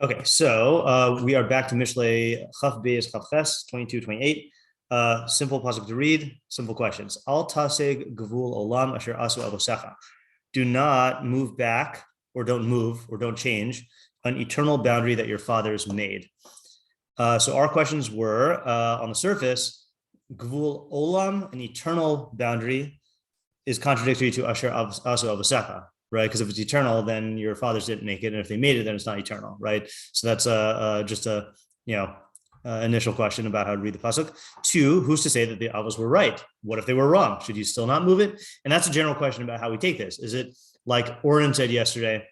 Okay, so we are back to Mishlei Chaf Beis Chaf Ches 22, 28. Simple pasuk to read, simple questions. Al taseg gvul olam asher asu avosecha. Do not move back, or don't move, or don't change an eternal boundary that your fathers made. So our questions were, on the surface, gvul olam, an eternal boundary, is contradictory to asher asu avosecha. Right, because if it's eternal, then your fathers didn't make it, and if they made it, then it's not eternal, right? So that's just a initial question about how to read the pasuk. Two, who's to say that the avos were right? What if they were wrong? Should you still not move it? And that's a general question about how we take this. Is it like Oren said yesterday?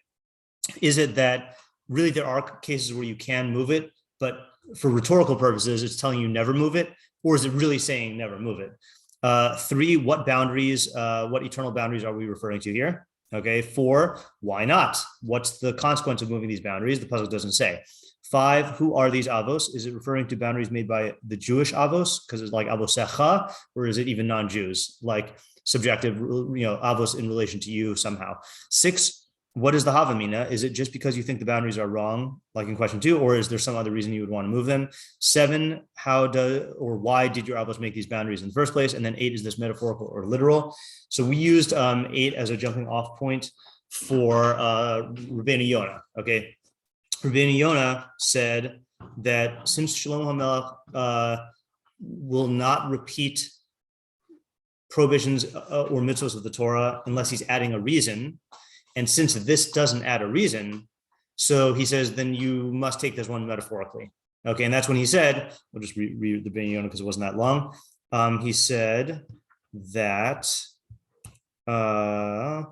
Is it that really there are cases where you can move it, but for rhetorical purposes, it's telling you never move it, or is it really saying never move it? Three, what boundaries, what eternal boundaries are we referring to here? Okay, four, why not? What's the consequence of moving these boundaries? The pasuk doesn't say. Five, who are these avos? Is it referring to boundaries made by the Jewish avos, because it's like avosecha, or is it even non-Jews, like subjective, avos in relation to you somehow? Six, what is the havamina? Is it just because you think the boundaries are wrong, like in question two, or is there some other reason you would want to move them? Seven, why did your avos make these boundaries in the first place? And then eight, is this metaphorical or literal? So we used eight as a jumping off point for Rabbeinu Yonah. Okay, Rabbeinu Yonah said that since Shlomo HaMelech will not repeat prohibitions or mitzvahs of the Torah unless he's adding a reason, and since this doesn't add a reason, so he says, then you must take this one metaphorically. Okay, and that's when he said, we'll just read the Rabbeinu Yonah because it wasn't that long. He said that Nachon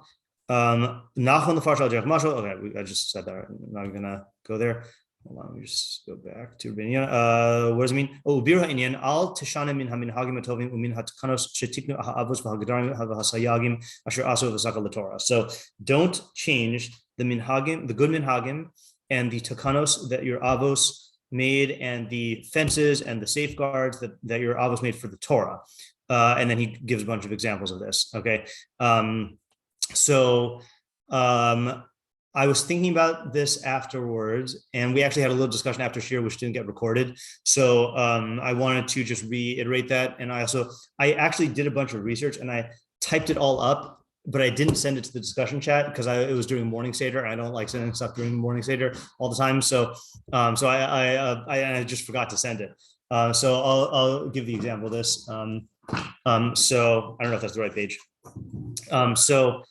the Farshal Derech Mashal. Okay, I just said that. I'm not gonna go there. Hold on, let me just go back to Rabbeinu Yonah. What does it mean? Oh, bir ha'inyan al tishana min haminhagim hatovim umin hatkanos shetiknu ha'avos v'hagadarim v'hasayagim asher asu v'sakal l'Torah. So don't change the minhagim, the good minhagim, and the takanos that your avos made, and the fences and the safeguards that your avos made for the Torah. And then he gives a bunch of examples of this. Okay, I was thinking about this afterwards, and we actually had a little discussion after shiur, which didn't get recorded. So I wanted to just reiterate that. And I actually did a bunch of research, and I typed it all up, but I didn't send it to the discussion chat because it was during morning seder. And I don't like sending stuff during morning seder all the time. So I just forgot to send it. So I'll give the example of this. So I don't know if that's the right page. So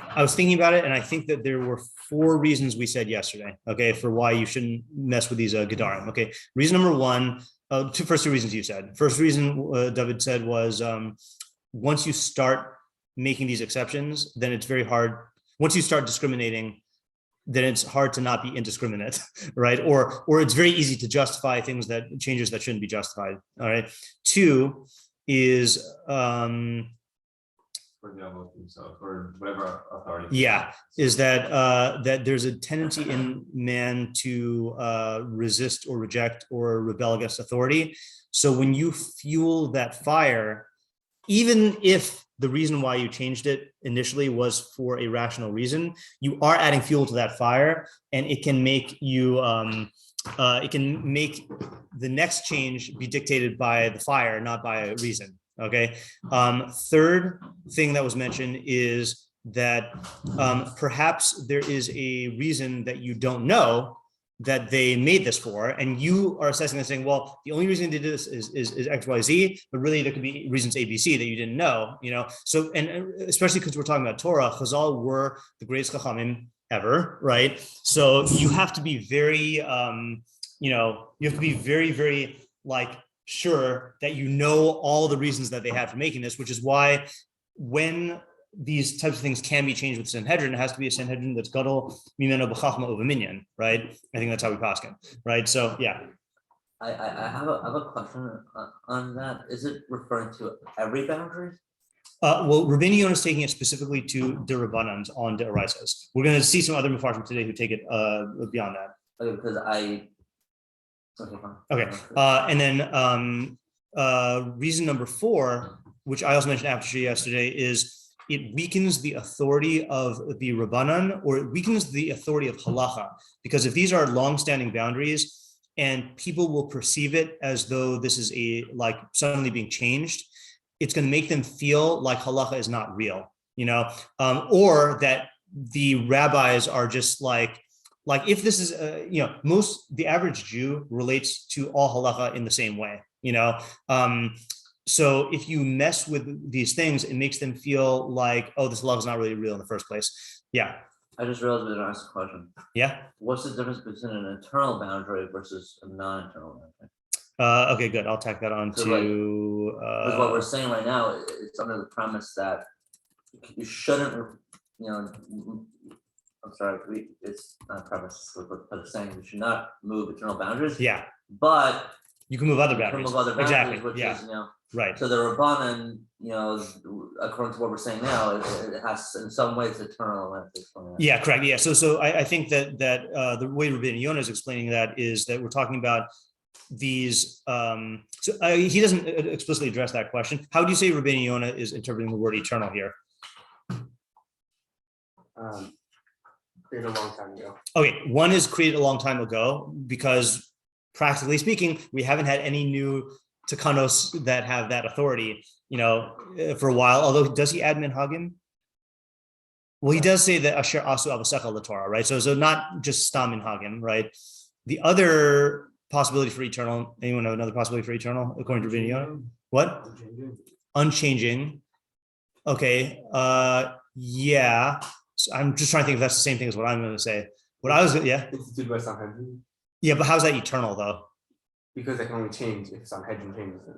I was thinking about it, and I think that there were 4 reasons we said yesterday, okay, for why you shouldn't mess with these gedarim. Okay, reason number 1, first two reasons you said. First reason David said was once you start making these exceptions, then it's very hard. Once you start discriminating, then it's hard to not be indiscriminate, right? Or it's very easy to justify changes that shouldn't be justified. All right. 2 is for the avos himself or whatever authority. Yeah, is that that there's a tendency in man to resist or reject or rebel against authority. So when you fuel that fire, even if the reason why you changed it initially was for a rational reason, you are adding fuel to that fire, and it can make you it can make the next change be dictated by the fire, not by a reason. Okay. Third thing that was mentioned is that perhaps there is a reason that you don't know that they made this for, and you are assessing and saying, well, the only reason they did this is X, Y, Z, but really there could be reasons A, B, C that you didn't know, So, and especially because we're talking about Torah, Chazal were the greatest chachamim ever, right? So you have to be very, you have to be very, very sure that you know all the reasons that they had for making this, which is why when these types of things can be changed with Sanhedrin, it has to be a Sanhedrin that's gadol mimeno b'chachma over minyan, right? I think that's how we paskin, right? So yeah. I have a question on that. Is it referring to every boundary? Well, Rabbeinu Yonah is taking it specifically to derabbanans on deoraisas. We're going to see some other meforshim today who take it beyond that. Okay, because Okay, and then reason number 4, which I also mentioned after shiur yesterday, is it weakens the authority of the Rabbanan, or it weakens the authority of halacha. Because if these are long-standing boundaries and people will perceive it as though this is like suddenly being changed, it's going to make them feel like halacha is not real, or that the rabbis are just like if this is, the average Jew relates to all halacha in the same way, so if you mess with these things, it makes them feel like, oh, this love is not really real in the first place. Yeah. I just realized we didn't ask a question. Yeah. What's the difference between an internal boundary versus a non-internal boundary? Okay, good. I'll tack that on So, to. Because what we're saying right now, it's under the premise that you shouldn't, I'm sorry, it's not a premise, but it's saying we should not move internal boundaries. Yeah. But you can move other you can boundaries. move other boundaries, Exactly. which Yeah. is, Right. So the Rabbanan, according to what we're saying now, it has in some ways eternal. Yeah, correct. Yeah. So I think that the way Rabbeinu Yonah is explaining that is that we're talking about these. He doesn't explicitly address that question. How do you say Rabbeinu Yonah is interpreting the word eternal here? Created a long time ago. Okay, one is created a long time ago because, practically speaking, we haven't had any new takanos that have that authority, for a while. Although, does he add minhagim? Well, he does say that asher asu avasecha l'Torah, right? So not just stam minhagim, right? The other possibility for eternal. Anyone have another possibility for eternal according to Rabbeinu Yonah? What? Unchanging. Okay. Yeah. So I'm just trying to think if that's the same thing as what I'm going to say. What I was, yeah. Instituted by Sanhedrin. Yeah, but how's that eternal though? Because they can only change if Sanhedrin changes it.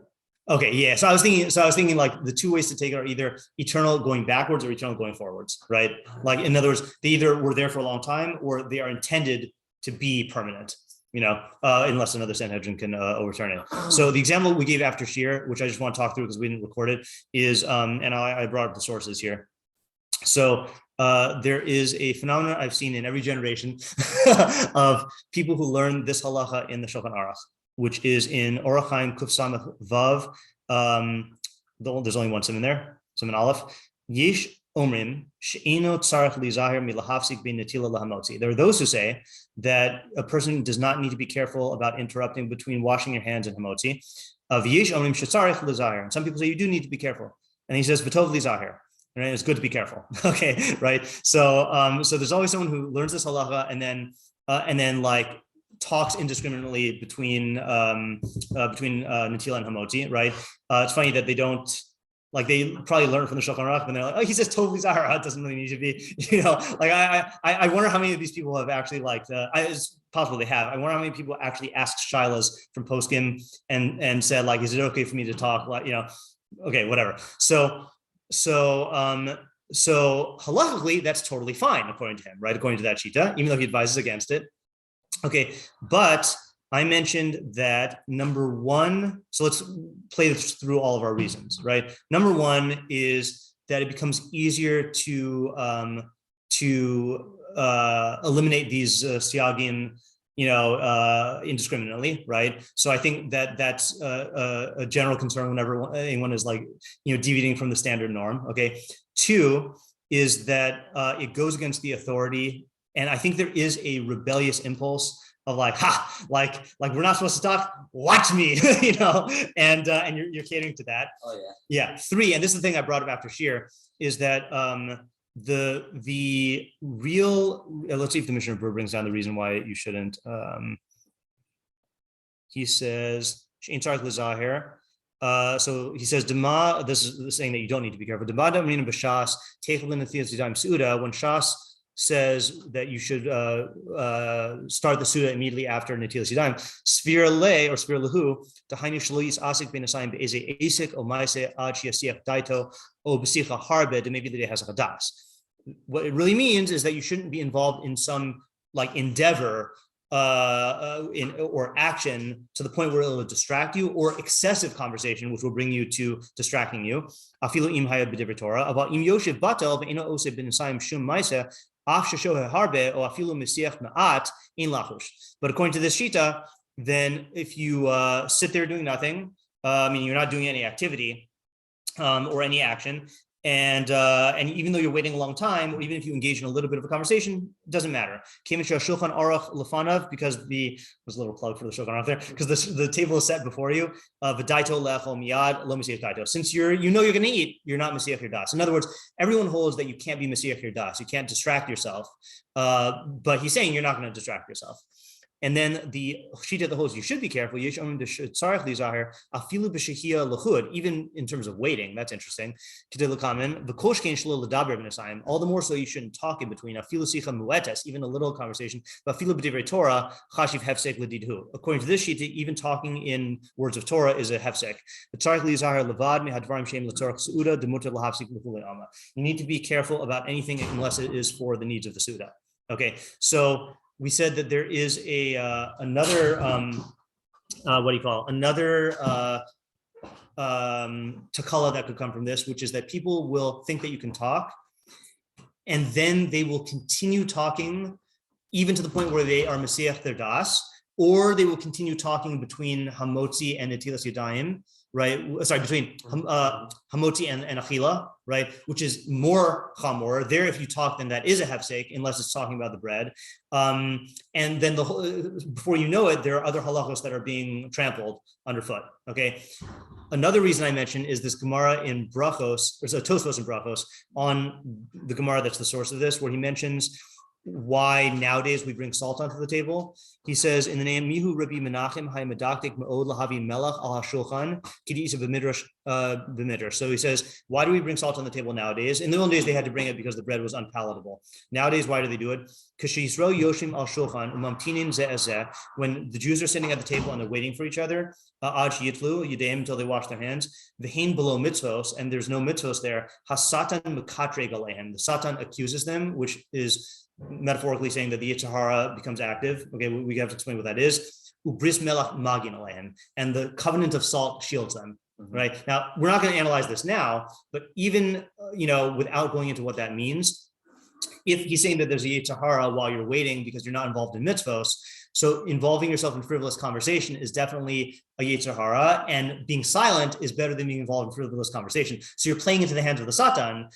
Okay, yeah. So I was thinking like the two ways to take it are either eternal going backwards or eternal going forwards, right? Like in other words, they either were there for a long time or they are intended to be permanent, unless another Sanhedrin can overturn it. So the example we gave after shiur, which I just want to talk through because we didn't record it, is, and I brought up the sources here. So there is a phenomenon I've seen in every generation of people who learn this halacha in the Shulchan Aruch, which is in Orach Chaim Kuf Samach Vav. There's only one siman there, siman aleph. Yesh omrim she'eno tzarich lizahir milahafsik bin netila lahamotzi. There are those who say that a person does not need to be careful about interrupting between washing your hands and hamotzi. Of yesh omrim she'tzarich lizahir. And some people say you do need to be careful. And he says v'tov lizahir. Right? It's good to be careful. Okay, right. So there's always someone who learns this halacha and then like talks indiscriminately between netila and hamotzi, right? It's funny that they don't, like, they probably learn from the Shulchan Aruch, and they're like, oh, he says totally zahara. It doesn't really need to be, like I wonder how many of these people have actually it's possible they have. I wonder how many people actually asked shilas from poskim and said like, is it okay for me to talk? Like, okay, whatever. So halachically, that's totally fine according to him, right? According to that shita, even though he advises against it. Okay, but I mentioned that number one, so let's play this through all of our reasons, right? Number one is that it becomes easier to eliminate these siyagim, indiscriminately, right? So I think that that's a general concern whenever anyone is like, deviating from the standard norm. Okay. Two is that it goes against the authority, and I think there is a rebellious impulse of like we're not supposed to talk. Watch me, and you're catering to that. Oh yeah. Yeah. Three, and this is the thing I brought up after shiur, is that the real, let's see if the Mishnah brings down the reason why you shouldn't. He says she'ein tzarich l'zahir. So he says Dema. This is saying that you don't need to be careful. Dema damrin b'shas teichel netilas yadayim suda. When Shas says that you should start the suda immediately after netilas yadayim, Sfira le or Sfira lehu tahainu shlois asik ben asayim be'ezei asik o ma'aseh ad shiasiach daito o b'sicha harbe de maybe the day has a hadas. What it really means is that you shouldn't be involved in some like endeavor or action to the point where it will distract you, or excessive conversation, which will bring you to distracting you. Afilu im hayad b'divrei Torah about im yoshev batel ve'eno oseh ben asayim shum ma'aseh af sheshohe harbe o afilu misiach ma'at in lachush. But according to this shita, then if you sit there doing nothing, meaning you're not doing any activity or any action, And even though you're waiting a long time, or even if you engage in a little bit of a conversation, it doesn't matter. Because was a little plug for the shulchan aruch there, because the table is set before you. Since you're going to eat, you're not mesiach your das. In other words, everyone holds that you can't be mesiach your das. You can't distract yourself. But he's saying you're not going to distract yourself. And then the shita that holds you should be careful. Even in terms of waiting, that's interesting. All the more so you shouldn't talk in between. Even a little conversation. According to this shita, even talking in words of Torah is a hefsek. You need to be careful about anything unless it is for the needs of the Suda. Okay, so we said that there is another takala that could come from this, which is that people will think that you can talk, and then they will continue talking even to the point where they are mesiach their das, or they will continue talking between hamotzi and netilas yadayim, right? Sorry, between hamotzi and achila, right? Which is more chamor. There, if you talk, then that is a hefsek, unless it's talking about the bread. And then before you know it, there are other halachos that are being trampled underfoot. Okay. Another reason I mentioned is this Gemara in Brachos, there's a Tosfos in Brachos on the Gemara that's the source of this, where he mentions why nowadays we bring salt onto the table. He says, in the name Mihu Rabbi Menachem Hay Medaktik Me'od Lahavi Melech Al HaShulchan Kidisa b'midrash. So he says, why do we bring salt on the table nowadays? In the old days, they had to bring it because the bread was unpalatable. Nowadays, why do they do it? Yoshim Al Shulchan Umamtinin Zeh Zeh. When the Jews are sitting at the table and they're waiting for each other, Ad Yitlu Yadayim until they wash their hands. V'hein below mitzvos, and there's no mitzvos there. Hasatan Mekatreg Alehem. The Satan accuses them, which is metaphorically saying that the Yetzer Hara becomes active. Okay, we have to explain what that is. Ubris melach magin alehem, and the covenant of salt shields them. Right now, we're not going to analyze this now, but even without going into what that means, if he's saying that there's a Yetzer Hara while you're waiting because you're not involved in mitzvos, so involving yourself in frivolous conversation is definitely a Yetzer Hara, and being silent is better than being involved in frivolous conversation. So you're playing into the hands of the Satan.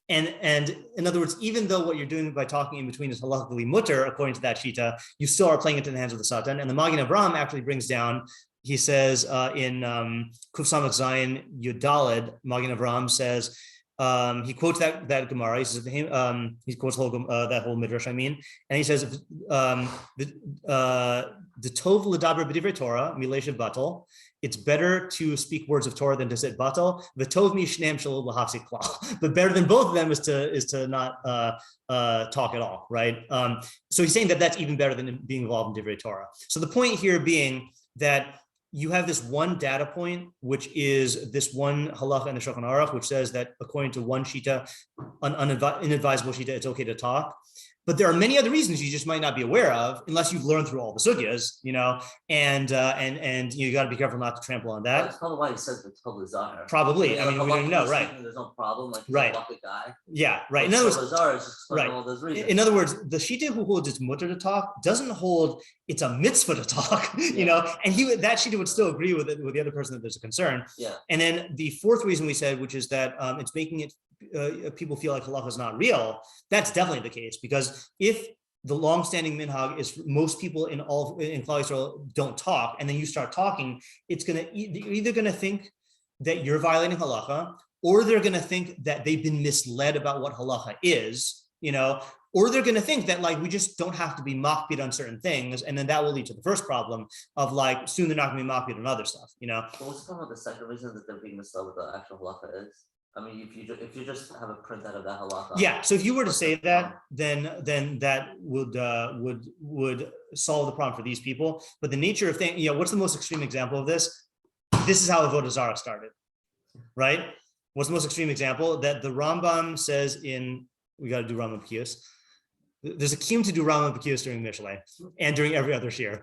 And in other words, even though what you're doing by talking in between is halachically mutter, according to that shita, you still are playing into the hands of the Satan. And the Magen Avraham actually brings down, he says in Kuf Samach Zayin Yudalid, Magen Avraham says, he quotes that Gemara. He says he quotes that whole midrash. And he says the tov l'daber b'divrei Torah mileshev batal. It's better to speak words of Torah than to sit batal. The tov mishneim shelo l'hafsik klal. But better than both of them is to not talk at all, right? So he's saying that that's even better than being involved in divrei Torah. So the point here being that you have this one data point, which is this one halacha in the Shulchan Aruch, which says that according to one shita, an inadvisable shita, it's okay to talk. But there are many other reasons you just might not be aware of, unless you've learned through all the sugyas, and you got to be careful not to trample on that. That's probably why he says the Tov Zahar. Probably, we don't know, right? There's no problem, like right. A lucky guy. Yeah, right. In other words, Zahar is just right. all those reasons. In other words, the shita who holds it's mutter to talk doesn't hold it's a mitzvah to talk, and that shita would still agree with the other person that there's a concern. Yeah. And then the fourth reason we said, which is that it's making it people feel like halacha is not real. That's definitely the case, because if the long-standing minhag is most people in Klal Yisrael don't talk, and then you start talking, they're either gonna think that you're violating halacha, or they're gonna think that they've been misled about what halacha is, or they're gonna think that we just don't have to be makpid on certain things, and then that will lead to the first problem of soon they're not gonna be makpid on other stuff, But what's talking about the second reason that they're being misled what the actual halacha is? I mean, if you just have a printout of that halacha. Yeah. So if you were to say that, then that would solve the problem for these people. But the nature of things, what's the most extreme example of this? This is how Avodah Zarah started, right? What's the most extreme example? That the Rambam says we got to do Rambam B'kiyos. There's a kiyum to do Rambam B'kiyos during Mishlei and during every other shiur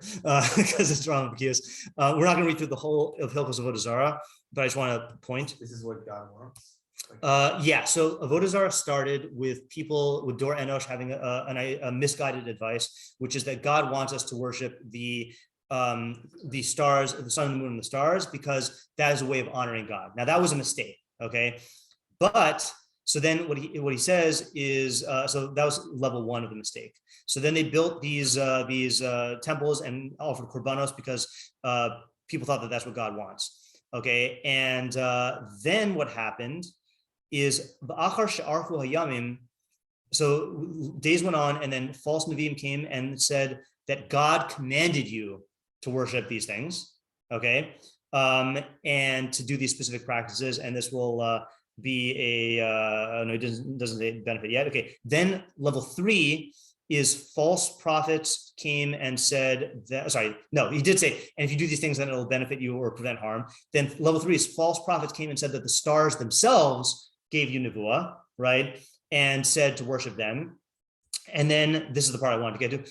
because it's Rambam B'kiyos. We're not going to read through the whole of Hilchos Avodah Zarah, but I just want to point. This is what God wants. So Avodah Zarah started with people with Dor Enosh having a misguided advice, which is that God wants us to worship the stars, the sun and the moon and the stars, because that is a way of honoring God. Now that was a mistake, okay? But So then what he says is, so that was level one of the mistake. So then they built these temples and offered korbanos because people thought that that's what God wants. Okay, and then what happened is ba'achar she'archu hayamim. So days went on, and then false neviim came and said that God commanded you to worship these things. Okay, and to do these specific practices, and this will be no, it doesn't say benefit yet. Okay, then level 3 is false prophets came and said that, sorry, no, he did say, and if you do these things, then it'll benefit you or prevent harm. Then level 3 is false prophets came and said that the stars themselves gave you nevuah, right? And said to worship them. And then this is the part I wanted to get to.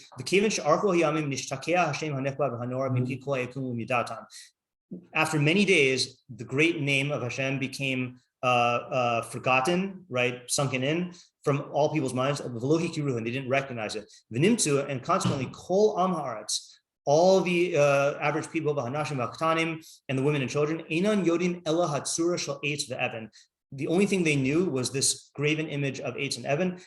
After many days, the great name of Hashem became forgotten, right, sunken in from all people's minds, and they didn't recognize it. And consequently, kol am haaretz, all the average people, and the women and children, einan yodin ela hatzura shel eitz ve'evan. The only thing they knew was this graven image of Eitz and Evan,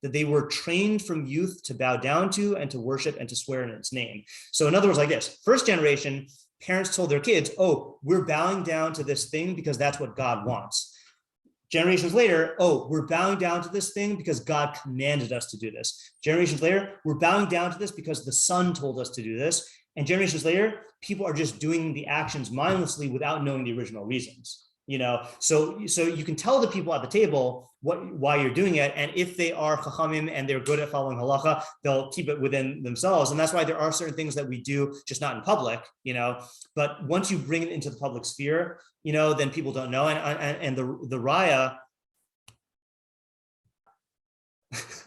that they were trained from youth to bow down to and to worship and to swear in its name. So in other words, like this, first generation, parents told their kids, oh, we're bowing down to this thing because that's what God wants. Generations later, oh, we're bowing down to this thing because God commanded us to do this. Generations later, we're bowing down to this because the Son told us to do this. And generations later, people are just doing the actions mindlessly without knowing the original reasons. So you can tell the people at the table why you're doing it, and if they are chachamim and they're good at following halacha, they'll keep it within themselves. And that's why there are certain things that we do, just not in public. But once you bring it into the public sphere, then people don't know. And the raya.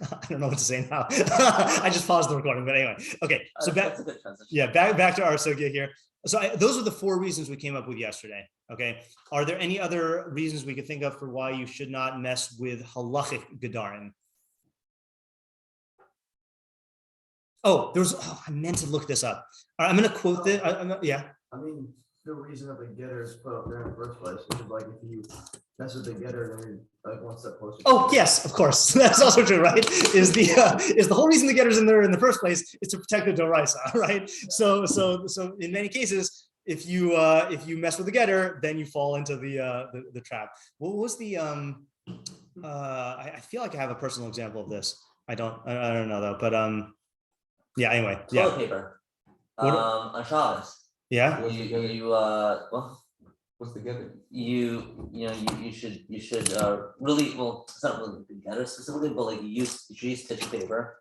I don't know what to say now. I just paused the recording, but anyway. Okay, so back to our sugya here. So those are the 4 reasons we came up with yesterday. Okay, are there any other reasons we could think of for why you should not mess with halachic gedarim? Oh, I meant to look this up. All right, I'm going to quote this. Yeah. I mean, the reason that the getter is put up there in the first place, which is like if you mess with the getter, then you're like one step closer. Oh yes, of course. That's also true, right? Is the whole reason the getter's in there in the first place is to protect the doraisa, right? So in many cases, if you mess with the getter, then you fall into the trap. What was the I feel like I have a personal example of this. I don't know though, but yeah. Anyway, yeah. Toilet paper. On Shabbos. Yeah. What's the getter? You should really, well, it's not really the getter specifically, but like you should use tissue paper,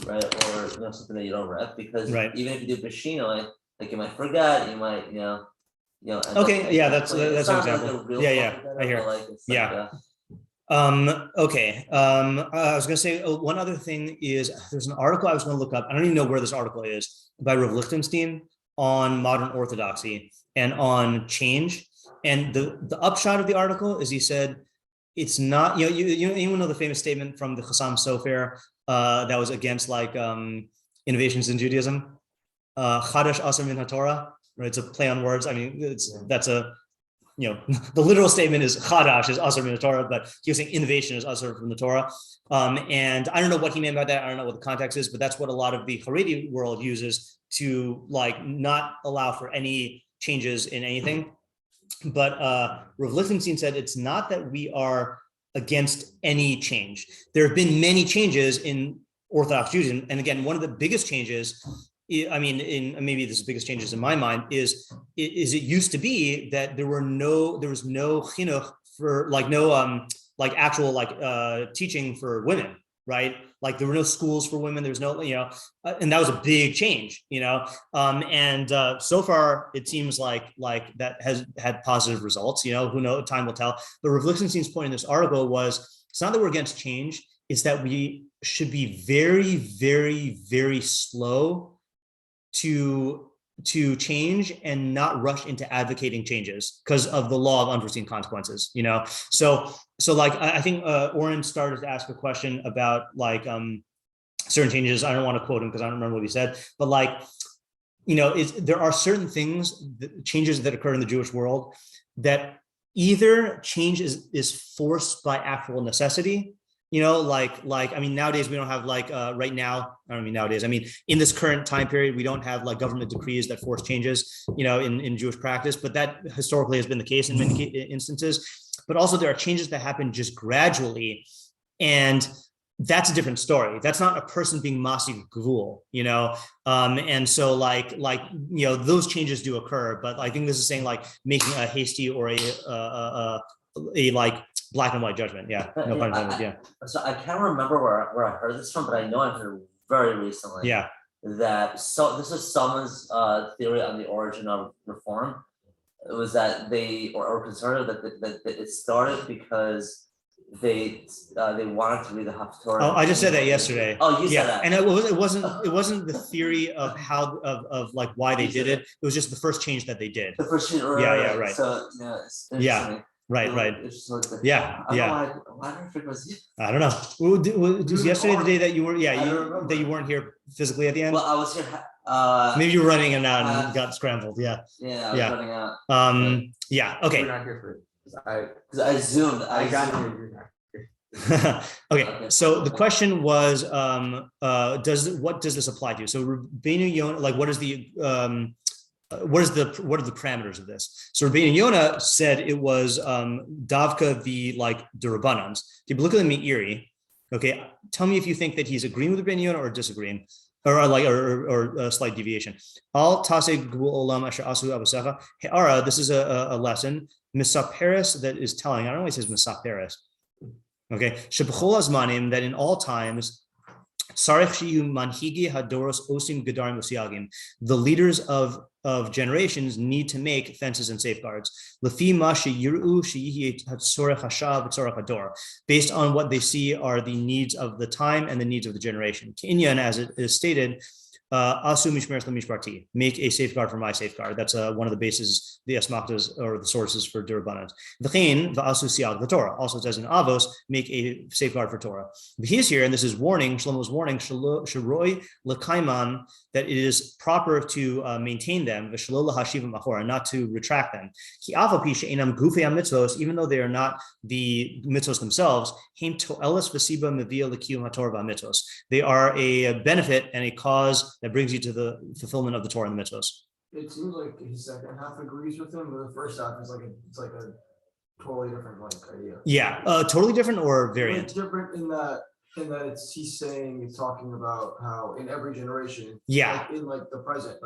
right, or something that you don't rep, because even if you do bashino, like you might forget, you might Okay, yeah, that's an example. Yeah, I hear. Okay. I was going to say one other thing is there's an article I was going to look up. I don't even know where this article is, by Rav Lichtenstein on modern orthodoxy and on change. And the upshot of the article is he said it's not, you know the famous statement from the Chassam Sofer that was against like innovations in Judaism, Chadash Asar Min HaTorah, right? It's a play on words. I mean, that's a the literal statement is Chadash is Asar Min HaTorah, but he was saying innovation is Asar from the Torah. And I don't know what he meant by that. I don't know what the context is, but that's what a lot of the Haredi world uses to like not allow for any changes in anything. But Rav Lichtenstein said it's not that we are against any change. There have been many changes in Orthodox Judaism, and again, one of the biggest changes, I mean, maybe this is the biggest changes in my mind, is it used to be that there was no chinuch for like actual teaching for women, right? Like there were no schools for women. There's no, and that was a big change, and so far it seems like that has had positive results, who knows, time will tell. But Rav Lichtenstein's point in this article was, it's not that we're against change, it's that we should be very, very, very slow to change and not rush into advocating changes because of the law of unforeseen consequences, So like, I think Oren started to ask a question about like certain changes. I don't want to quote him because I don't remember what he said, but like there are certain changes that occur in the Jewish world that either change is forced by actual necessity. Nowadays we don't have right now, I don't mean nowadays, I mean, in this current time period, we don't have government decrees that force changes, in Jewish practice, but that historically has been the case in many instances. But also there are changes that happen just gradually. And that's a different story. That's not a person being masig gvul, and so those changes do occur. But I think this is saying making a hasty or a black and white judgment. Yeah, no pun intended. Yeah. So I can't remember where I heard this from, but I know I heard it very recently. Yeah. This is someone's theory on the origin of reform. It was that they or conservative that it started because they wanted to read the Haftorah. Oh, I just said that yesterday. Oh, you said that. And it wasn't the theory of how of why they did it. It was just the first change that they did. The first change. Yeah, right. So it's interesting. Right. Why did I think it was you? I don't know. Was yesterday the day that you were? Yeah, that you weren't here physically at the end. Well, I was here. Maybe you were running in and out and got scrambled. Yeah. Yeah, I was running out. Yeah. Okay. We're not here for it. Because I zoomed. I got you. Okay. So the question was, what does this apply to? So Rabbeinu Yonah, what are the parameters of this? So Rabbeinu Yonah said it was davka the derabbanans. Okay, but look at the Meiri. Okay, tell me if you think that he's agreeing with Rabbeinu Yonah or disagreeing, or a slight deviation. Al taseg gvul olam asher asu abasecha he'ara. This is a lesson. Misaperes that is telling. I don't know why it says misaperes. Okay, shebechol azmanim, that in all times, sarich shiyu manhigi hadoros osim gedarim usiagim, the leaders of generations need to make fences and safeguards. Lefi ma sheyiru sheyihi hatzorech hashav hatzorech hador, based on what they see are the needs of the time and the needs of the generation. Kinyan, as it is stated, asu mishmeres lemishparti, make a safeguard for my safeguard. That's one of the bases, the asmachtas or the sources for durabanan. V'chein v'asu siag the Torah. Also it says in Avos, make a safeguard for Torah. But he is here, and this is warning. Shlomo's warning. Sharoi lekaiman, that it is proper to maintain them. V'shlo lahashivim achora, not to retract them. Ki avapi she'enam gufei mitzvos, even though they are not the mitzvos themselves. Heim to'elas v'siba mevia l'kiyum haTorah v'mitzvos. They are a benefit and a cause that brings you to the fulfillment of the Torah and the mitzvos. It seems like his second half agrees with him, but the first half is it's a totally different idea. Yeah, totally different or variant. It's different in that he's talking about how in every generation, in the present,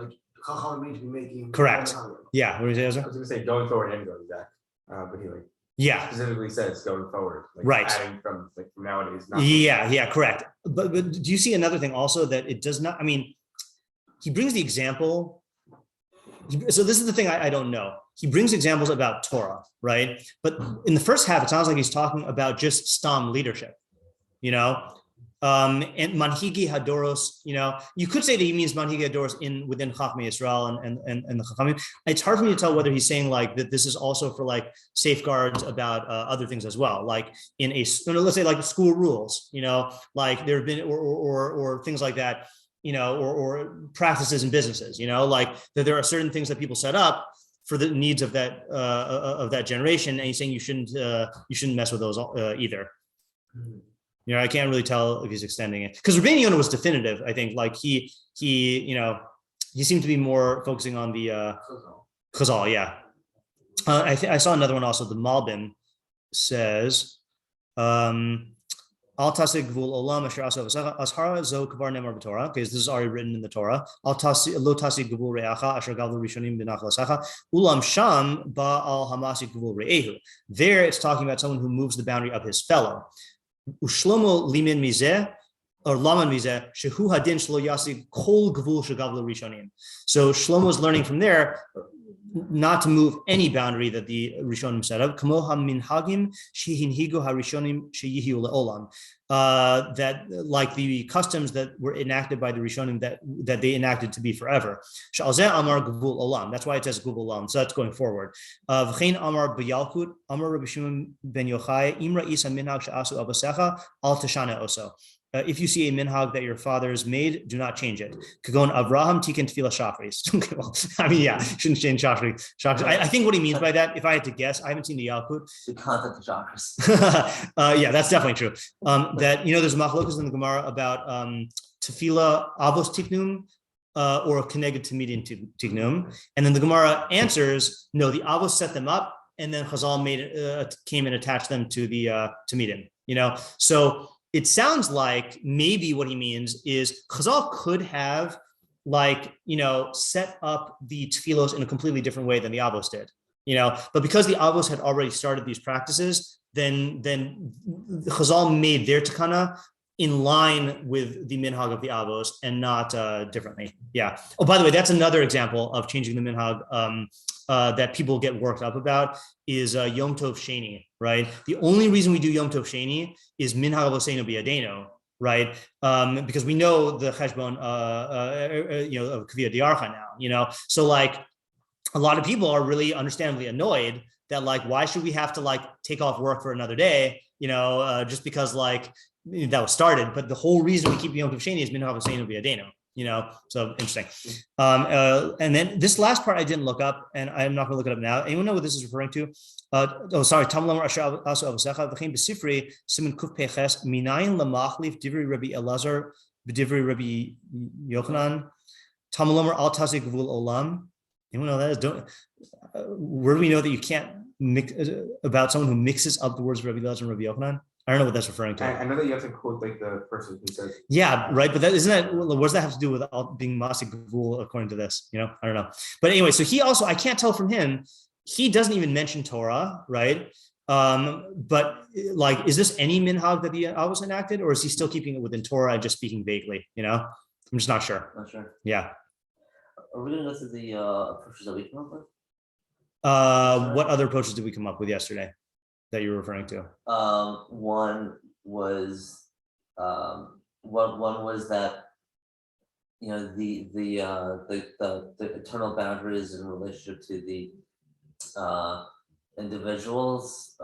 Chacham needs to be making. Correct. Yeah. What did you say, Ezra? I was going to say going forward and going back, but he specifically says going forward, right? Adding from nowadays. Correct. But do you see another thing also that it does not? I mean, he brings the example. So this is the thing I don't know. He brings examples about Torah, right? But in the first half, it sounds like he's talking about just stam leadership, and manhigi hadoros. You could say that he means manhigi hadoros within Chachmei Yisrael and the Chachamim. It's hard for me to tell whether he's saying that this is also for safeguards about other things as well, in a let's say school rules, there have been or things like that. Or practices in businesses, that there are certain things that people set up for the needs of that generation, and he's saying you shouldn't mess with those either. I can't really tell if he's extending it because Rabbeinu Yonah was definitive. I think he seemed to be more focusing on the Chazal. Yeah, I saw another one also. The Malbim says. Al tasig gvul olam asher asu avasecha ashara zo kvar nemar b'Torah. Okay, so this is already written in the Torah. Al tasig lo tasig gvul re'acha asher gavlu rishonim b'nachalasecha ulam sham ba al hamasig gvul re'ehu. There, it's talking about someone who moves the boundary of his fellow. Ushlomo limin mizeh or laman mizeh shehu hadin shlo yasig kol gvul shegavlu rishonim. So Shlomo is learning from there not to move any boundary that the Rishonim set up. Kamo ha-minhagim shehinhigu ha-Rishonim sheyihiu le'olam. That the customs that were enacted by the Rishonim that they enacted to be forever. Sha'alzeh amar gvul olam. That's why it says gvul olam. So that's going forward. V'chein amar b'yalkut amar Rabbi Shimon ben Yochai imra isa minhag she'asu abasecha al tashana oso. if you see a minhag that your fathers made, do not change it. Kagon Avraham tikkun tefillah shachris. Well, I mean, yeah, shouldn't change shachris. I think what he means by that, if I had to guess, I haven't seen the Yalkut. The content of shachris. Yeah, that's definitely true. That there's machlokas in the Gemara about tefillah avos tiknum or keneged tamidin tignum, and then the Gemara answers, no, the avos set them up, and then Chazal came and attached them to the tamidin. So it sounds like maybe what he means is Chazal could have set up the tefillos in a completely different way than the avos did. But because the avos had already started these practices, then Chazal made their takana in line with the minhag of the avos and not differently. Yeah. Oh, by the way, that's another example of changing the minhag that people get worked up about is Yom Tov Sheni, right? The only reason we do Yom Tov Sheni is minhag avoseinu b'yadeinu, right? Because we know the cheshbon, of Kaviyah Diarcha now, so a lot of people are really understandably annoyed that why should we have to take off work for another day, just because that was started. But the whole reason we keep Yom Tov Sheni is minhag avoseinu b'yadeinu. So interesting. And then this last part I didn't look up, and I'm not going to look it up now. Anyone know what this is referring to? Sorry. Tamlam Asher Asu Avasecha V'chein B'Sifri Siman Kuf Peches Minayin Lamachlif Divrei Rabbi Elazar B'Divrei Rabbi Yochanan Tamlam Al Tazik Gvul Olam. Anyone know that? Where do we know that you can't mix about someone who mixes up the words of Rabbi Elazar and Rabbi Yochanan? I don't know what that's referring to. I know that you have to quote the person who says. Yeah, right. But what does that have to do with being masik gvul according to this? I don't know. But anyway, so he also, I can't tell from him, he doesn't even mention Torah, right? But is this any minhag that the avos enacted, or is he still keeping it within Torah and just speaking vaguely? I'm just not sure. Not sure. Yeah. Are we going to go through the approaches that we come up with? What other approaches did we come up with yesterday that you're referring to? One was that the eternal boundaries in relationship to the individuals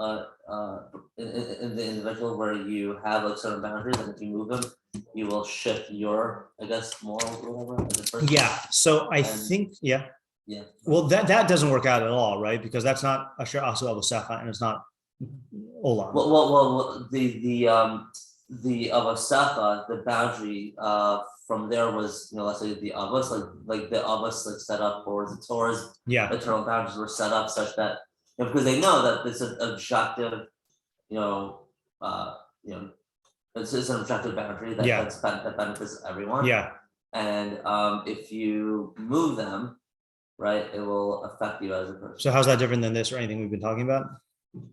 in the individual, where you have certain boundaries, and if you move them, you will shift your, I guess, morals or whatever. Yeah. So I think yeah. Well, that doesn't work out at all, right? Because that's not Asher Asu Avasecha, and it's not Olam. Well, the Avasecha, the boundary from there was, let's say the Avos, like the Avos set up, or the Torah's eternal boundaries were set up such that, because they know that it's an objective, it's an objective boundary that benefits everyone. Yeah. And if you move them, right, it will affect you as a person. So how's that different than this or anything we've been talking about?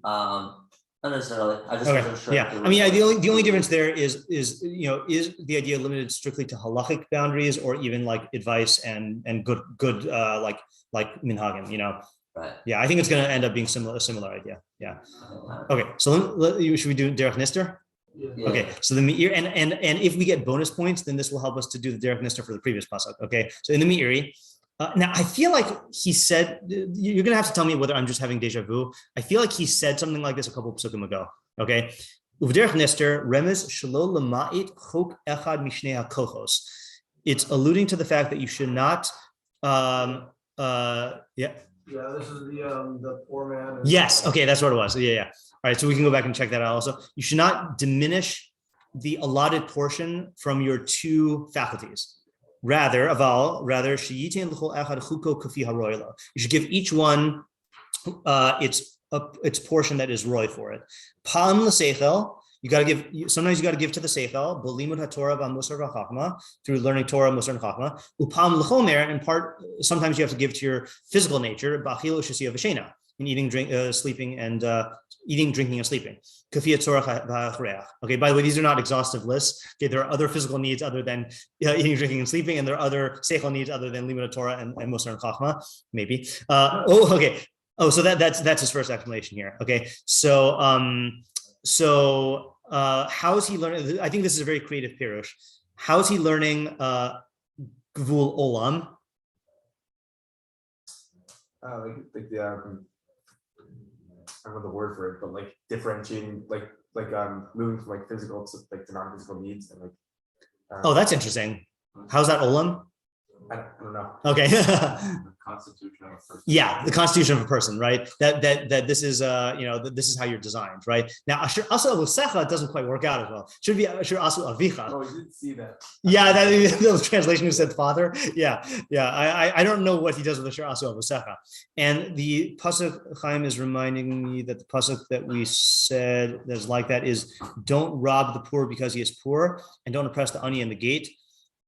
Not necessarily. I just wasn't sure. Yeah, I mean, the only difference there is is the idea limited strictly to halachic boundaries, or even advice and good like minhagim, Right. Yeah, I think it's going to end up being a similar idea. Yeah. Okay, so should we do Derech Nistar? Yeah. Okay, so the Meiri, and if we get bonus points, then this will help us to do the Derech Nistar for the previous pasuk. Okay, so in the Meiri. Now, I feel like he said, you're going to have to tell me whether I'm just having deja vu. I feel like he said something like this a couple of pasukim ago. Okay. Derech Nistar, remez shelo lema'it chok echad mishnei hakochos. It's alluding to the fact that you should not, Yeah, this is the poor man. Yes. Okay. That's what it was. Yeah. All right. So we can go back and check that out also. You should not diminish the allotted portion from your two faculties. Rather, you should give each one its portion that is roy for it. Pam l'seichel, sometimes you got to give to the seichel, b'limud haTorah v'musar v'chachma, through learning Torah, musar and chachma. Upam l'chomer, in part, sometimes you have to give to your physical nature, b'achil u'shasiya v'shena, in eating, sleeping, and eating, drinking, and sleeping. Okay, by the way, these are not exhaustive lists. Okay, there are other physical needs other than eating, drinking, and sleeping, and there are other seichel needs other than limud Torah and musar and chachma, maybe. Okay. Oh, so that's his first explanation here. Okay, so how is he learning? I think this is a very creative pirush. How is he learning gvul olam? I don't know the word for it, but differentiating, moving from like physical to non-physical needs and like. Oh, that's interesting. How's that olam? I don't know. Okay. The constitution of a person. Yeah, the constitution of a person, right? That this is this is how you're designed, right? Now, Asher Asu Avosecha doesn't quite work out as well. Should be Asher Asu Avicha. Oh, you didn't see that. Yeah, that was translation who said father. Yeah. I don't know what he does with Asher Asu Avosecha. And the pasuk Chaim is reminding me that the pasuk that we said that's like that is don't rob the poor because he is poor, and don't oppress the ani and the gate.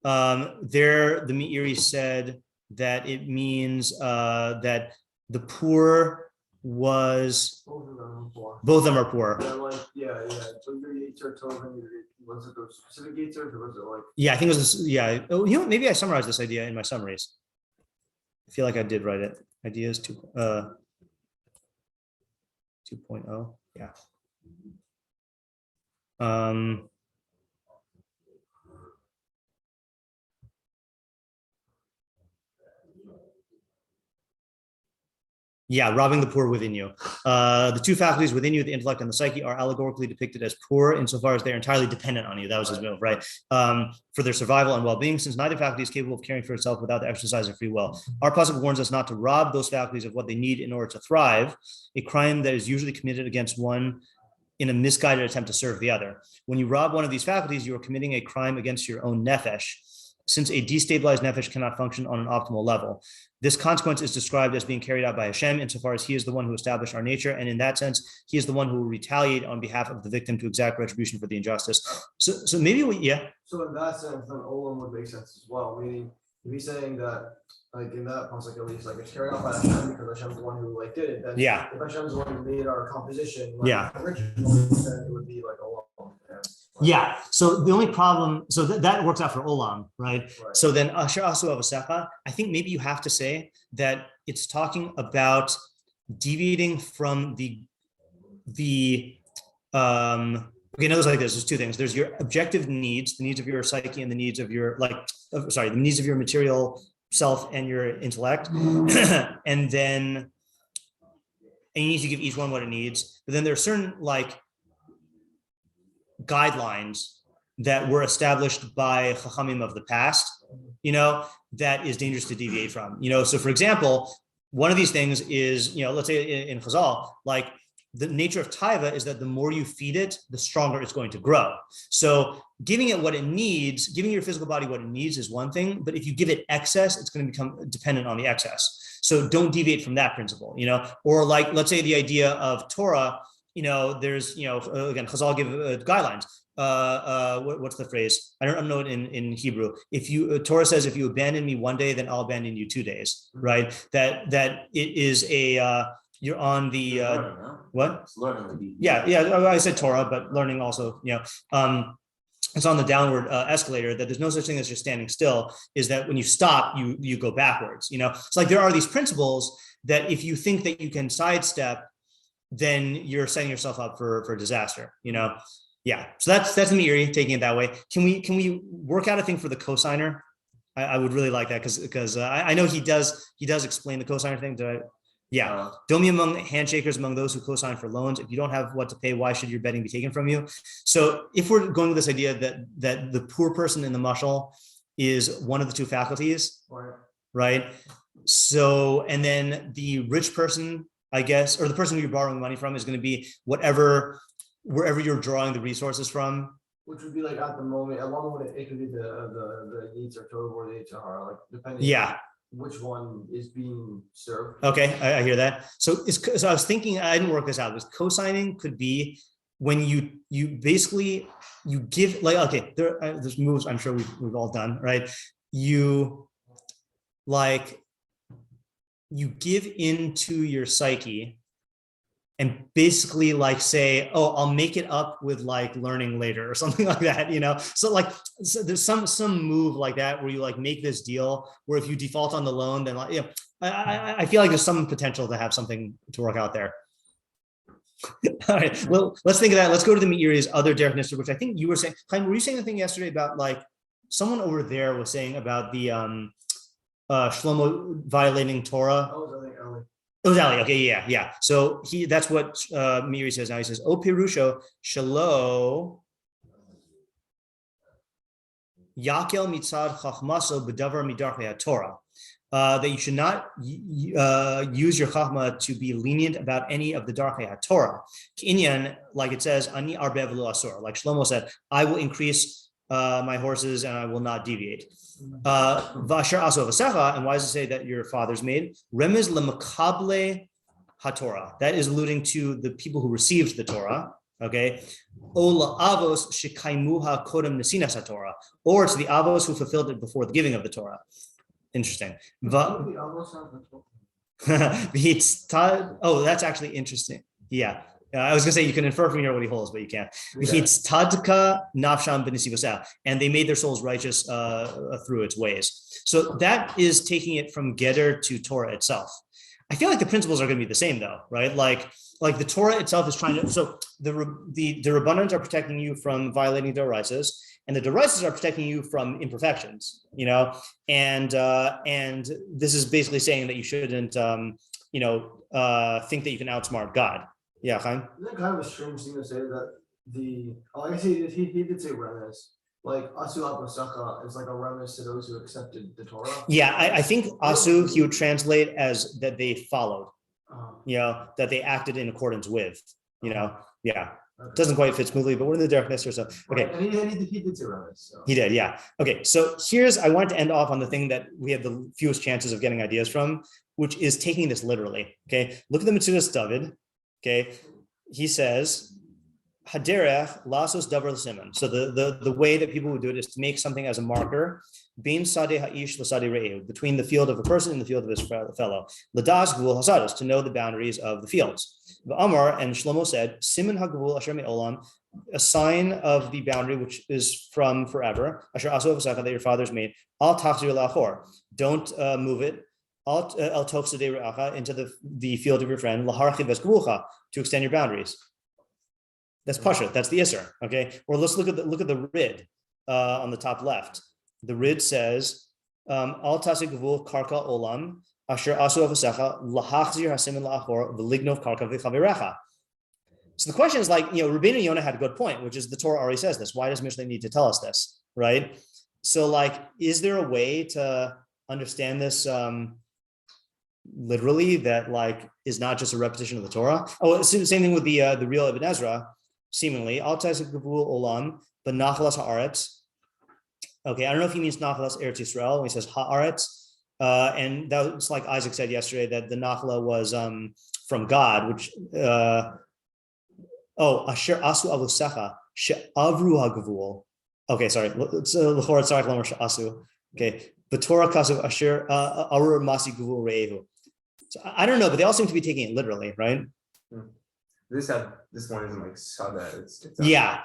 There, the Meiri said that it means that the poor was Both of them are both of them are poor. poor. Yeah. So your gates are told, was it those specific gates or was it like? Yeah, I think it was this, yeah. Oh, maybe I summarized this idea in my summaries. I feel like I did write it. Ideas 2.0. Yeah. Yeah, robbing the poor within you. The two faculties within you, the intellect and the psyche, are allegorically depicted as poor insofar as they're entirely dependent on you. That was his move, right? For their survival and well-being, since neither faculty is capable of caring for itself without the exercise of free will. Our pasuk warns us not to rob those faculties of what they need in order to thrive, a crime that is usually committed against one in a misguided attempt to serve the other. When you rob one of these faculties, you are committing a crime against your own nefesh, since a destabilized nefesh cannot function on an optimal level. This consequence is described as being carried out by Hashem insofar as he is the one who established our nature, and in that sense, he is the one who will retaliate on behalf of the victim to exact retribution for the injustice. So maybe So in that sense, then olam would make sense as well. Meaning, if he's saying that, like in that pasuk at least, like it's carried out by Hashem because Hashem's the one who like did it. Then if Hashem's the one who made our composition, originally, then it would be like olam. Yeah. So the only problem, so that works out for olam, right? So then Asher Asu Avosecha, I think maybe you have to say that it's talking about deviating from the okay, no, there's like this. There's two things. There's your objective needs, the needs of your psyche, and the needs of your the needs of your material self and your intellect, and then you need to give each one what it needs. But then there are certain guidelines that were established by Chachamim of the past, that is dangerous to deviate from. So for example, one of these things is, let's say in Chazal, like the nature of taiva is that the more you feed it, the stronger it's going to grow. So giving it what it needs, giving your physical body what it needs is one thing, but if you give it excess, it's going to become dependent on the excess. So don't deviate from that principle, or like, let's say the idea of Torah, there's, again, Chazal give guidelines. What's the phrase? I don't know it in Hebrew. If Torah says, if you abandon me one day, then I'll abandon you 2 days, right? That it is you're on the, what? It's learning. Yeah. I said Torah, but learning also, it's on the downward escalator, that there's no such thing as just standing still, is that when you stop, you go backwards, It's like there are these principles that if you think that you can sidestep, then you're setting yourself up for disaster, Yeah. So that's the Meiri taking it that way. Can we work out a thing for the cosigner? I would really like that because I know he does explain the cosigner thing. Yeah. Don't be among handshakers among those who cosign for loans. If you don't have what to pay, why should your betting be taken from you? So if we're going with this idea that the poor person in the mashal is one of the two faculties, right? So, and then the rich person, I guess, or the person who you're borrowing money from is going to be wherever you're drawing the resources from. Which would be like at the moment, it could be the needs or total or the HR, like depending on which one is being served. Okay, I hear that. So I was thinking, I didn't work this out. This co-signing could be when you basically give, like, okay, there's moves I'm sure we've all done, right? You give into your psyche and basically say, oh, I'll make it up with learning later or something like that, So there's some move like that where you make this deal where if you default on the loan, then I feel like there's some potential to have something to work out there. All right, well, let's think of that. Let's go to the Meiri's other Derech Nistar, which I think you were saying. Chaim, were you saying the thing yesterday about someone over there was saying about the Shlomo violating Torah? I think early. Exactly. Okay. Yeah. So that's what Meiri says now. He says, "O pirusho shalo yakel mitzad chachmaso b'davar midarchei Torah." That you should not use your chachma to be lenient about any of the darchei Torah. Kinyan, like it says, ani arbe v'lo asur. Like Shlomo said, I will increase my horses and I will not deviate. Vasher aso v'secha, and why does it say that your father's made? Remez lemakable haTorah. That is alluding to the people who received the Torah. Okay, Ola avos shekaimuha kodem nesinas haTorah, or to the avos who fulfilled it before the giving of the Torah. Interesting. Oh, that's actually interesting. Yeah. I was going to say you can infer from here what he holds, but you can't. And they made their souls righteous through its ways. So that is taking it from Geder to Torah itself. I feel like the principles are going to be the same, though, right? Like the Torah itself is trying to. So the Rabbanans are protecting you from violating their and the derisas are protecting you from imperfections, and this is basically saying that you shouldn't, think that you can outsmart God. Yeah, Chaim? Isn't it kind of a strange thing to say that I guess he did say remez, like asu aposacha is like a remez to those who accepted the Torah. Yeah, I think asu he would translate as that they followed, that they acted in accordance with, yeah. Okay. Doesn't quite fit smoothly, but we're in the Derech Nistar stuff. Okay. And he did say remez. So. He did, yeah. Okay, so I wanted to end off on the thing that we have the fewest chances of getting ideas from, which is taking this literally. Okay, look at the Metzudas David. Okay, he says, "Haderech lasos davar l'siman." So the way that people would do it is to make something as a marker, bein sadeh ha'ish l'sadeh re'ehu, between the field of a person and the field of his fellow. Ladas gvul hasados, to know the boundaries of the fields. Amar, and Shlomo said, "Siman hagvul asher me'olam," a sign of the boundary which is from forever. Asher aso v'sacha, that your fathers made. Al tachzir la'achor, don't move it. Into the field of your friend, to extend your boundaries. That's pasha. That's the isser. Okay. Or let's look at the rid on the top left. The rid says, "Al tasik gvul karka olam asher asu avasecha lahachzir hasimin laachor v'lignov karka v'chavirecha." So the question is Rabbeinu Yonah had a good point, which is the Torah already says this. Why does Mishlei need to tell us this, right? So is there a way to understand this literally that is not just a repetition of the Torah? Oh, same thing with the real Ibn Ezra, seemingly. Al tasik gvul olam b'nachalas haaretz. Okay, I don't know if he means nachalas Eretz Yisrael when he says haaretz, and that's like Isaac said yesterday that the nachla was from God, which asher asu avusecha she'avru hagvul. Okay, sorry, it's l'chor tzarich lomer she'asu. Okay, b'torah kasav asher arur masi gvul re'ehu. So I don't know, but they all seem to be taking it literally, right? This one isn't like sada. It's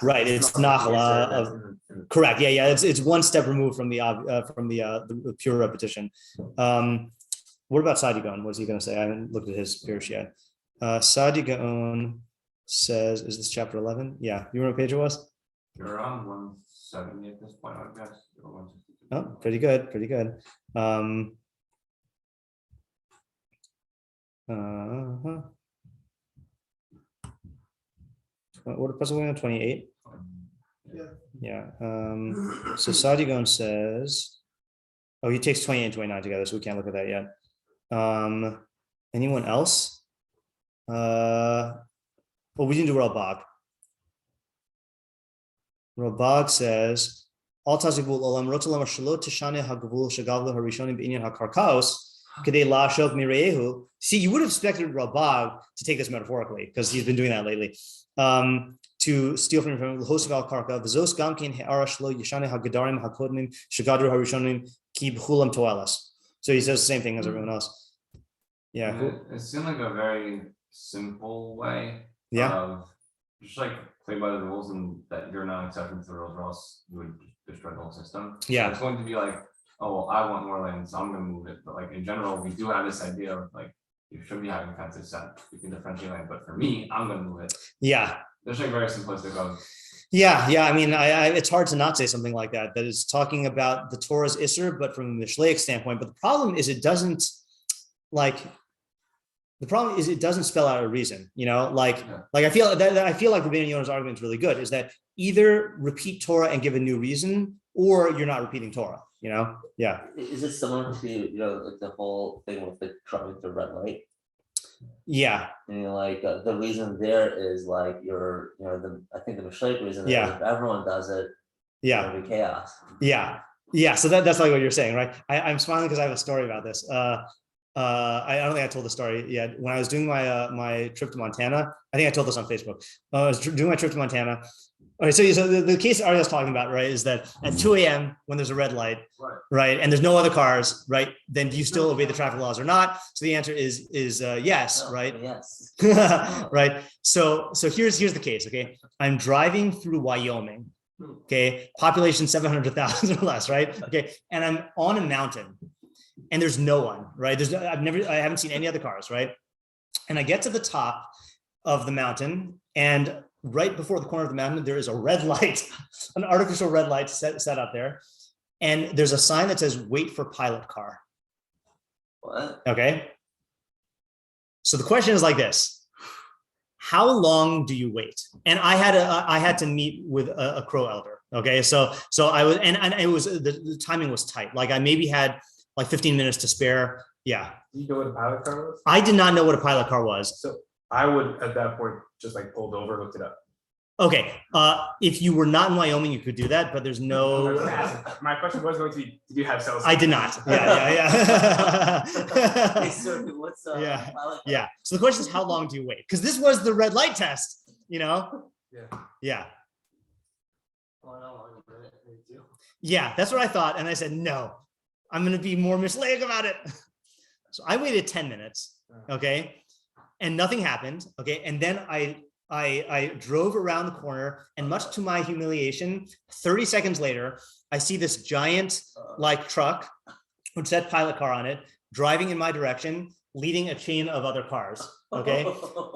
right. It's nachla. Correct. Yeah. It's one step removed from the pure repetition. What about Sadi Gaon? What's he going to say? I haven't looked at his pirush yet. Sadi Gaon says, "Is this chapter 11?" Yeah. You remember what page it was? You're around 170 at this point, I guess. Oh, pretty good. What pasuk we on? 28. Yeah. So Sadigon says, he takes 28 and 29 together, so we can't look at that yet. Anyone else? We didn't do Rabag. Rabag says, "Al tazigvul olam rotalam shalot tishane hagvul shagavlu harishonim b'inyan hakarkaos kedei la'ashov mireyehu." See, you would have expected Rabag to take this metaphorically because he's been doing that lately. To steal from l'hosav al karka v'zos gamkin he'ara shlo yishane hagadarim hakodnim shagadru harishonim ki b'chulam toelas. So he says the same thing as everyone else. Yeah. It seemed like a very simple way. Yeah. Just play by the rules, and that you're not accepting to the rules, or else you would destroy the whole system. Yeah. So it's going to be I want more land, so I'm going to move it. But in general, we do have this idea of you should be having fences set. You can differentiate land, but for me, I'm going to move it. Yeah. There's very simplistic of. Yeah. I mean, it's hard to not say something like that. That is talking about the Torah's isser, but from a Mishleic standpoint. But the problem is, it doesn't The problem is it doesn't spell out a reason, like I feel like Rabbeinu Yonah's argument is really good, is that either repeat Torah and give a new reason, or you're not repeating Torah, Yeah. Is it similar to, like the whole thing with the driving the red light? Yeah. Like the reason there is like I think the Mishleic reason is if everyone does it, it'll be chaos. Yeah. So that's like what you're saying, right? I'm smiling because I have a story about this. I don't think I told the story yet. When I was doing my trip to Montana, I think I told this on Facebook. I was doing my trip to Montana. Okay, so the case Ariel's talking about, right, is that at 2 a.m. when there's a red light, right, and there's no other cars, right, then do you still obey the traffic laws or not? So the answer is yes, right? Yes. Right. So here's the case. Okay, I'm driving through Wyoming. Okay, population 700,000 or less, right? Okay, and I'm on a mountain, and there's no one, right? I haven't seen any other cars, right? And I get to the top of the mountain, and right before the corner of the mountain, there is a red light, an artificial red light set up there. And there's a sign that says, wait for pilot car. What? Okay. So the question is like this: how long do you wait? And I had to meet with a Crow elder. Okay. So I was, and it was, the timing was tight. Like I maybe had like 15 minutes to spare. Yeah. Do you know what a pilot car was? I did not know what a pilot car was. So I would, at that point, just like pulled over, looked it up. Okay. If you were not in Wyoming, you could do that, but there's no. My question was going to be, did you have cell? I did not. Yeah. Hey, sir, what's Yeah. So the question is, how long do you wait? Because this was the red light test, Yeah. Yeah, that's what I thought. And I said, no, I'm going to be more Mishleic about it. So I waited 10 minutes. Okay. And nothing happened. Okay. And then I drove around the corner, and much to my humiliation, 30 seconds later, I see this giant like truck which said pilot car on it, driving in my direction, leading a chain of other cars. Okay.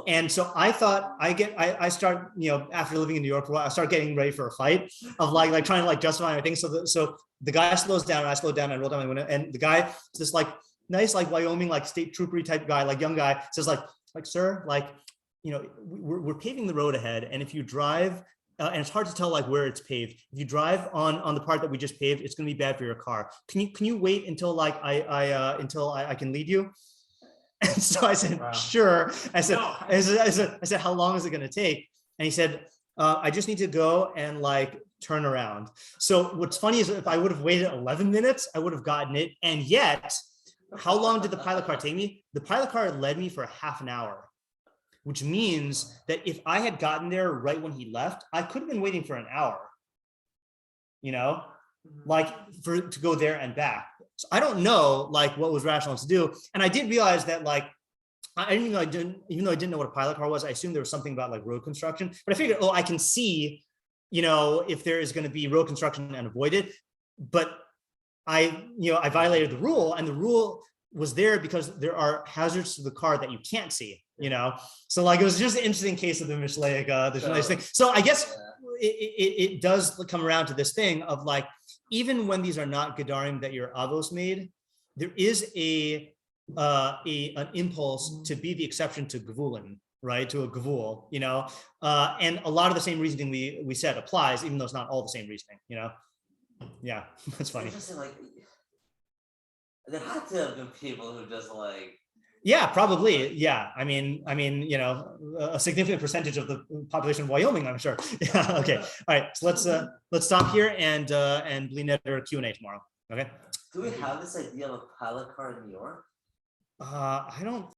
And so I thought I start, after living in New York for a while, I start getting ready for a fight of like trying to like justify everything. So the guy slows down, and I slowed down, and I rolled down my window, and the guy, this like nice, like Wyoming, like state troopery type guy, like young guy, says like, sir, like, we're paving the road ahead, and if you drive, and it's hard to tell like where it's paved. If you drive on the part that we just paved, it's going to be bad for your car. Can you wait until like I can lead you? And so I said, sure. I said, how long is it going to take? And he said, I just need to go and like turn around. So what's funny is if I would have waited 11 minutes, I would have gotten it. And yet, how long did the pilot car take me? The pilot car led me for half an hour, which means that if I had gotten there right when he left, I could have been waiting for an hour, like to go there and back. So I don't know like what was rational to do. And I did realize that like, even though I didn't know what a pilot car was, I assumed there was something about like road construction, but I figured, I can see, if there is going to be road construction and avoid it. But I violated the rule, and the rule was there because there are hazards to the car that you can't see, So like, it was just an interesting case of the Mishleic, thing. So I guess it does come around to this thing of like, even when these are not gedarim that your avos made, there is an impulse to be the exception to gevulin, right? To a gevul, and a lot of the same reasoning we said applies, even though it's not all the same reasoning, Yeah, that's funny. Like, there had to have been people who just like. Yeah, probably. Yeah, I mean, a significant percentage of the population of Wyoming, I'm sure. Yeah. Okay. All right. So let's stop here and bleed netter Q&A tomorrow. Okay. Do we have this idea of a pilot car in New York? I don't